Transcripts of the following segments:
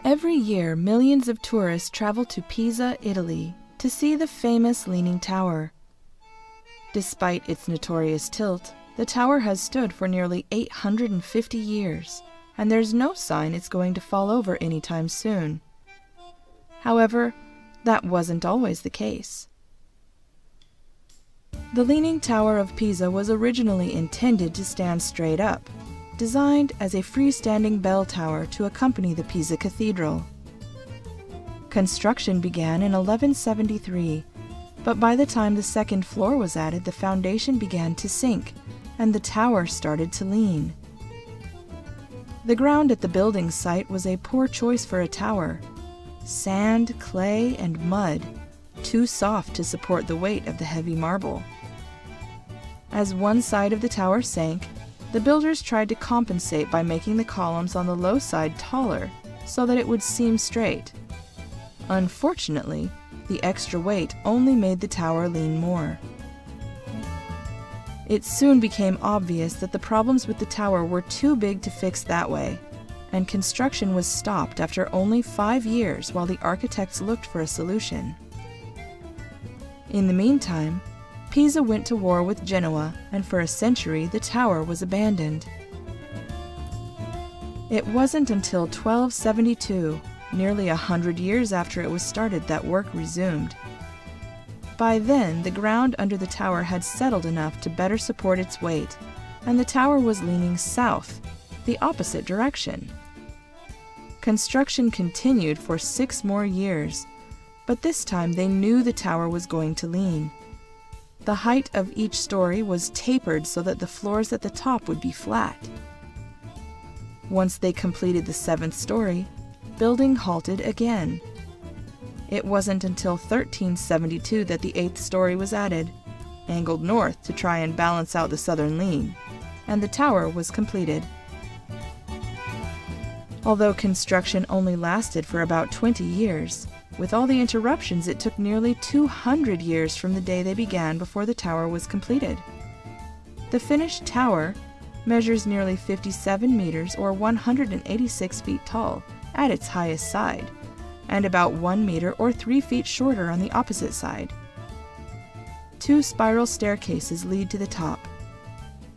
Every year, millions of tourists travel to Pisa, Italy, to see the famous Leaning Tower. Despite its notorious tilt, the tower has stood for nearly 850 years, and there's no sign it's going to fall over anytime soon. However, that wasn't always the case. The Leaning Tower of Pisa was originally intended to stand straight up, designed as a freestanding bell tower to accompany the Pisa Cathedral. Construction began in 1173, but by the time the second floor was added, the foundation began to sink, and the tower started to lean. The ground at the building site was a poor choice for a tower. Sand, clay, and mud, too soft to support the weight of the heavy marble. As one side of the tower sank, the builders tried to compensate by making the columns on the low side taller so that it would seem straight. Unfortunately, the extra weight only made the tower lean more. It soon became obvious that the problems with the tower were too big to fix that way, and construction was stopped after only 5 years while the architects looked for a solution. In the meantime, Pisa went to war with Genoa, and for a century the tower was abandoned. It wasn't until 1272, nearly 100 years after it was started, that work resumed. By then, the ground under the tower had settled enough to better support its weight, and the tower was leaning south, the opposite direction. Construction continued for 6 more years, but this time they knew the tower was going to lean. The height of each story was tapered so that the floors at the top would be flat. Once they completed the 7th story, building halted again. It wasn't until 1372 that the 8th story was added, angled north to try and balance out the southern lean, and the tower was completed. Although construction only lasted for about 20 years, with all the interruptions it took nearly 200 years from the day they began before the tower was completed. The finished tower measures nearly 57 meters or 186 feet tall at its highest side, and about 1 meter or 3 feet shorter on the opposite side. 2 spiral staircases lead to the top.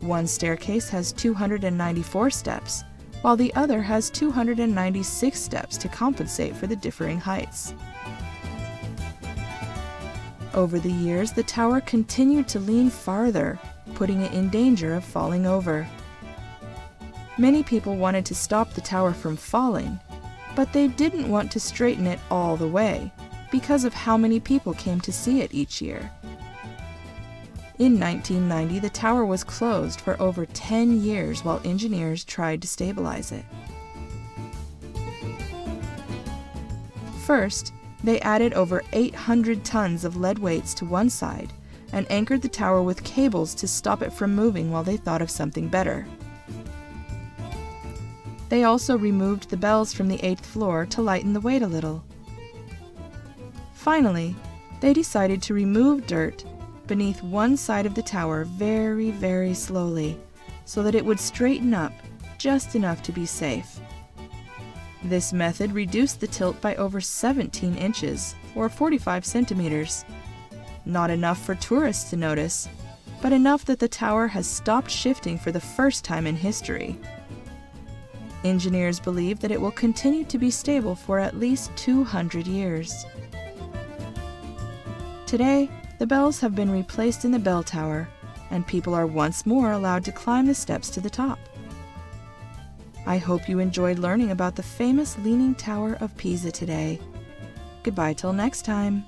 One staircase has 294 steps, while the other has 296 steps to compensate for the differing heights. Over the years, the tower continued to lean farther, putting it in danger of falling over. Many people wanted to stop the tower from falling, but they didn't want to straighten it all the way because of how many people came to see it each year. In 1990, the tower was closed for over 10 years while engineers tried to stabilize it. First, they added over 800 tons of lead weights to one side and anchored the tower with cables to stop it from moving while they thought of something better. They also removed the bells from the 8th floor to lighten the weight a little. Finally, they decided to remove dirt beneath one side of the tower very, very slowly, so that it would straighten up just enough to be safe. This method reduced the tilt by over 17 inches, or 45 centimeters. Not enough for tourists to notice, but enough that the tower has stopped shifting for the first time in history. Engineers believe that it will continue to be stable for at least 200 years. Today, the bells have been replaced in the bell tower, and people are once more allowed to climb the steps to the top. I hope you enjoyed learning about the famous Leaning Tower of Pisa today. Goodbye till next time.